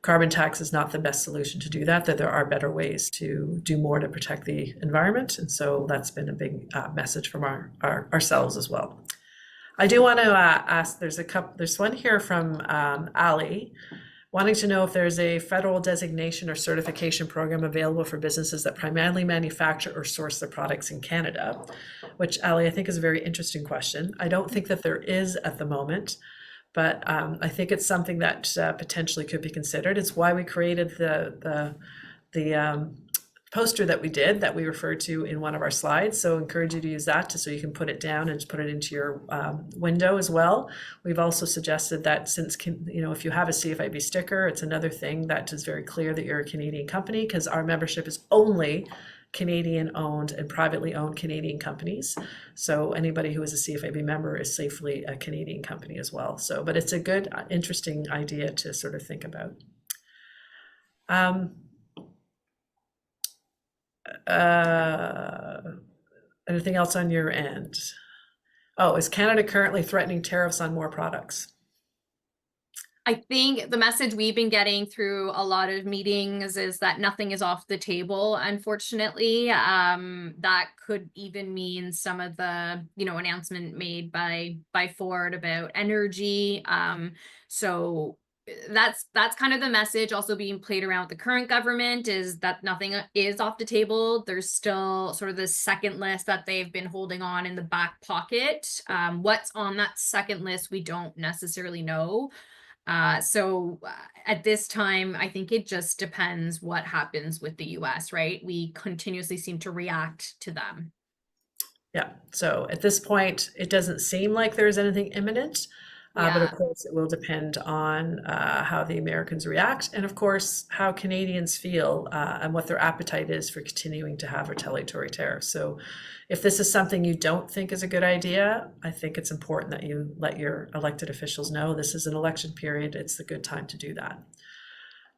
carbon tax is not the best solution to do that there are better ways to do more to protect the environment. And so that's been a big message from ourselves as well. I do want to ask, there's one here from Ali, wanting to know if there's a federal designation or certification program available for businesses that primarily manufacture or source their products in Canada, which, Ali, I think is a very interesting question. I don't think that there is at the moment. But I think it's something that potentially could be considered. It's why we created the poster that we referred to in one of our slides. So I encourage you to use that so you can put it down and just put it into your window as well. We've also suggested that since, if you have a CFIB sticker, it's another thing that is very clear that you're a Canadian company, because our membership is only Canadian-owned and privately owned Canadian companies. So anybody who is a CFIB member is safely a Canadian company as well. So, but it's a good, interesting idea to sort of think about. Anything else on your end? Oh, is Canada currently threatening tariffs on more products? I think the message we've been getting through a lot of meetings is that nothing is off the table, unfortunately. That could even mean some of the, announcement made by Ford about energy. So that's kind of the message also being played around with the current government, is that nothing is off the table. There's still sort of the second list that they've been holding on in the back pocket. What's on that second list, we don't necessarily know. So at this time, I think it just depends what happens with the US, right? We continuously seem to react to them. Yeah. So at this point, it doesn't seem like there's anything imminent. But of course, it will depend on how the Americans react, and of course, how Canadians feel and what their appetite is for continuing to have retaliatory tariffs. So if this is something you don't think is a good idea, I think it's important that you let your elected officials know this is an election period. It's a good time to do that.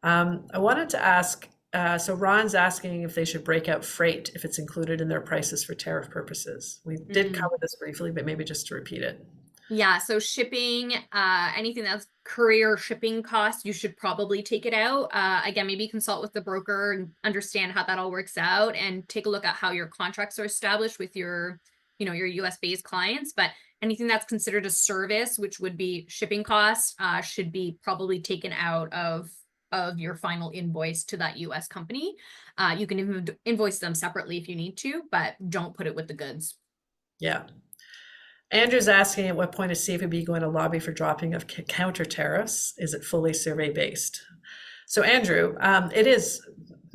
I wanted to ask, so Ron's asking if they should break out freight if it's included in their prices for tariff purposes. We did cover this briefly, but maybe just to repeat it. Yeah, so shipping, anything that's courier shipping costs, you should probably take it out. Again, maybe consult with the broker and understand how that all works out, and take a look at how your contracts are established with your, your US based clients. But anything that's considered a service, which would be shipping costs, should be probably taken out of your final invoice to that US company. You can invoice them separately if you need to, but don't put it with the goods. Yeah. Andrew's asking, at what point is CFIB going to lobby for dropping of counter tariffs? Is it fully survey based? So Andrew, it is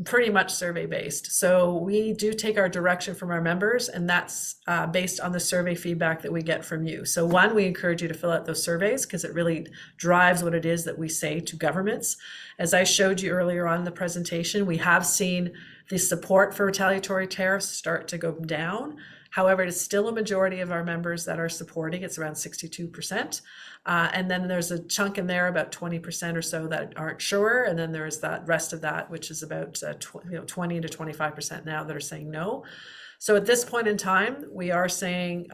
pretty much survey based. So we do take our direction from our members, and that's based on the survey feedback that we get from you. So one, we encourage you to fill out those surveys because it really drives what it is that we say to governments. As I showed you earlier on in the presentation, we have seen the support for retaliatory tariffs start to go down. However, it is still a majority of our members that are supporting. It's around 62%. And then there's a chunk in there, about 20% or so, that aren't sure. And then there's that rest of that, which is about 20 to 25% now that are saying no. So at this point in time, we are saying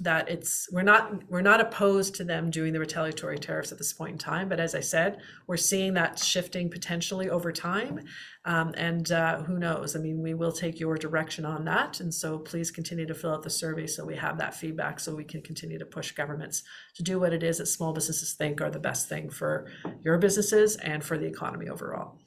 that we're not opposed to them doing the retaliatory tariffs at this point in time. But as I said, we're seeing that shifting potentially over time. And who knows? I mean, we will take your direction on that. And so please continue to fill out the survey so we have that feedback so we can continue to push governments to do what it is that small businesses think are the best thing for your businesses and for the economy overall.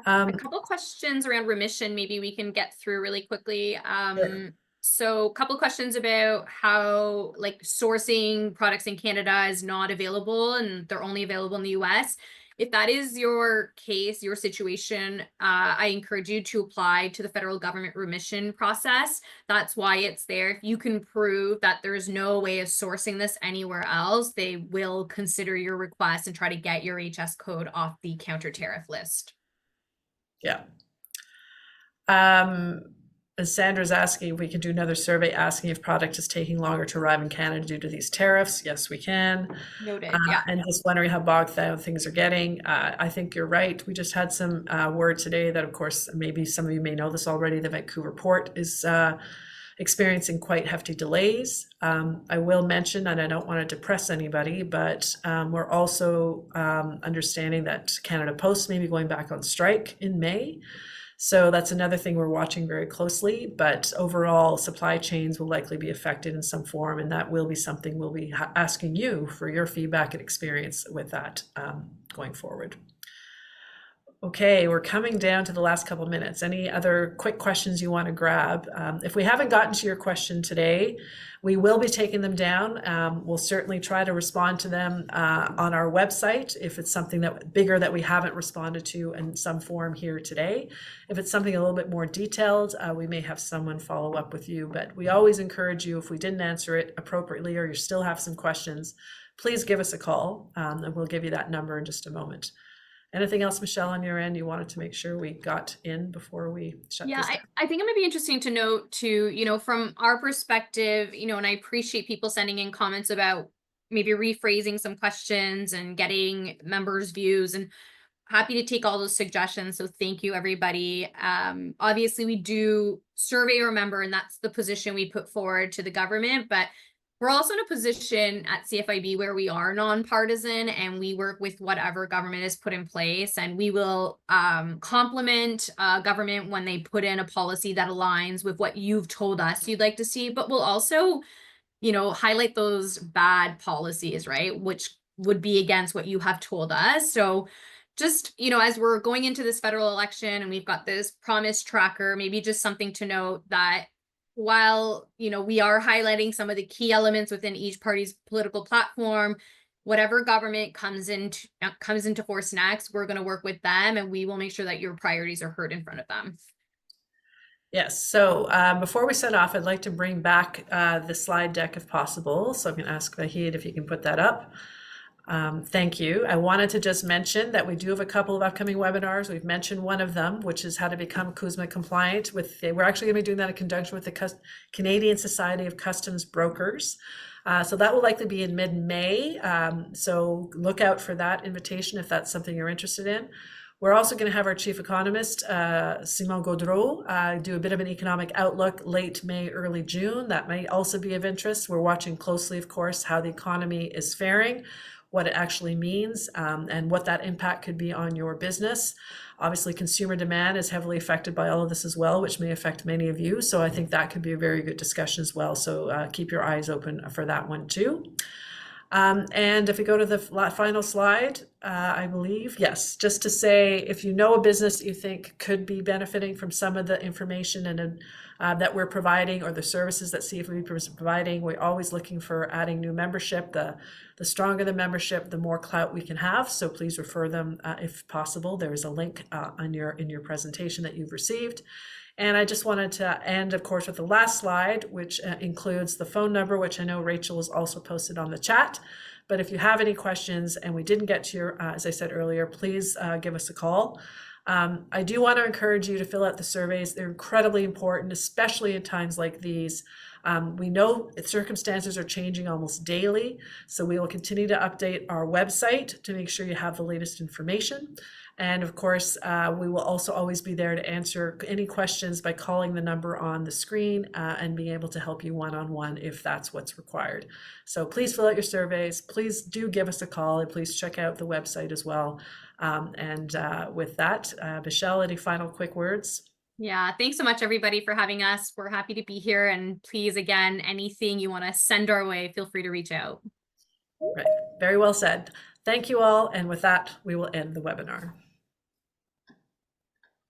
A couple questions around remission, maybe we can get through really quickly. Sure. So a couple questions about how like sourcing products in Canada is not available and they're only available in the US. If that is your case, your situation, I encourage you to apply to the federal government remission process. That's why it's there. If you can prove that there's no way of sourcing this anywhere else, they will consider your request and try to get your HS code off the counter tariff list. Yeah. As Sandra's asking if we can do another survey asking if product is taking longer to arrive in Canada due to these tariffs. Yes, we can. Noted. Yeah. And just wondering how bogged down things are getting. I think you're right. We just had some word today that, of course, maybe some of you may know this already. The Vancouver port is experiencing quite hefty delays. I will mention, and I don't want to depress anybody, but we're also understanding that Canada Post may be going back on strike in May. So that's another thing we're watching very closely, but overall supply chains will likely be affected in some form, and that will be something we'll be asking you for your feedback and experience with that going forward. Okay, we're coming down to the last couple of minutes. Any other quick questions you want to grab? If we haven't gotten to your question today, we will be taking them down. We'll certainly try to respond to them on our website if it's something that bigger that we haven't responded to in some form here today. If it's something a little bit more detailed, we may have someone follow up with you. But we always encourage you, if we didn't answer it appropriately or you still have some questions, please give us a call, and we'll give you that number in just a moment. Anything else, Michelle, on your end you wanted to make sure we got in before we shut this down? I think it might be interesting to note too, from our perspective, and I appreciate people sending in comments about maybe rephrasing some questions and getting members' views, and happy to take all those suggestions. So thank you, everybody. Obviously, we do survey our member, and that's the position we put forward to the government, but we're also in a position at CFIB where we are nonpartisan and we work with whatever government is put in place, and we will compliment government when they put in a policy that aligns with what you've told us you'd like to see, but we'll also, highlight those bad policies, right? Which would be against what you have told us. So just, as we're going into this federal election and we've got this promise tracker, maybe just something to note that while, we are highlighting some of the key elements within each party's political platform, whatever government comes into force next, we're going to work with them and we will make sure that your priorities are heard in front of them. Yes. So before we set off, I'd like to bring back the slide deck if possible. So I'm going to ask Vahid if you can put that up. Thank you. I wanted to just mention that we do have a couple of upcoming webinars. We've mentioned one of them, which is how to become CUSMA compliant. We're actually going to be doing that in conjunction with the Canadian Society of Customs Brokers. So that will likely be in mid-May. So look out for that invitation if that's something you're interested in. We're also going to have our chief economist, Simon Gaudreau, do a bit of an economic outlook late May, early June. That may also be of interest. We're watching closely, of course, how the economy is faring, what it actually means, and what that impact could be on your business. Obviously, consumer demand is heavily affected by all of this as well, which may affect many of you. So I think that could be a very good discussion as well. So keep your eyes open for that one too. And if we go to the final slide, I believe. Yes, just to say, if you know a business that you think could be benefiting from some of the information and that we're providing, or the services that CFIB is providing, we're always looking for adding new membership. The stronger the membership, the more clout we can have. So please refer them if possible. There is a link in your presentation that you've received. And I just wanted to end, of course, with the last slide, which includes the phone number, which I know Rachel has also posted on the chat. But if you have any questions and we didn't get to your, as I said earlier, please give us a call. I do want to encourage you to fill out the surveys. They're incredibly important, especially in times like these. We know circumstances are changing almost daily, so we will continue to update our website to make sure you have the latest information. And of course, we will also always be there to answer any questions by calling the number on the screen and being able to help you one-on-one if that's what's required. So please fill out your surveys. Please do give us a call, and please check out the website as well. With that, Michelle, any final quick words? Yeah, thanks so much, everybody, for having us. We're happy to be here. And please, again, anything you want to send our way, feel free to reach out. Right. Very well said. Thank you all. And with that, we will end the webinar.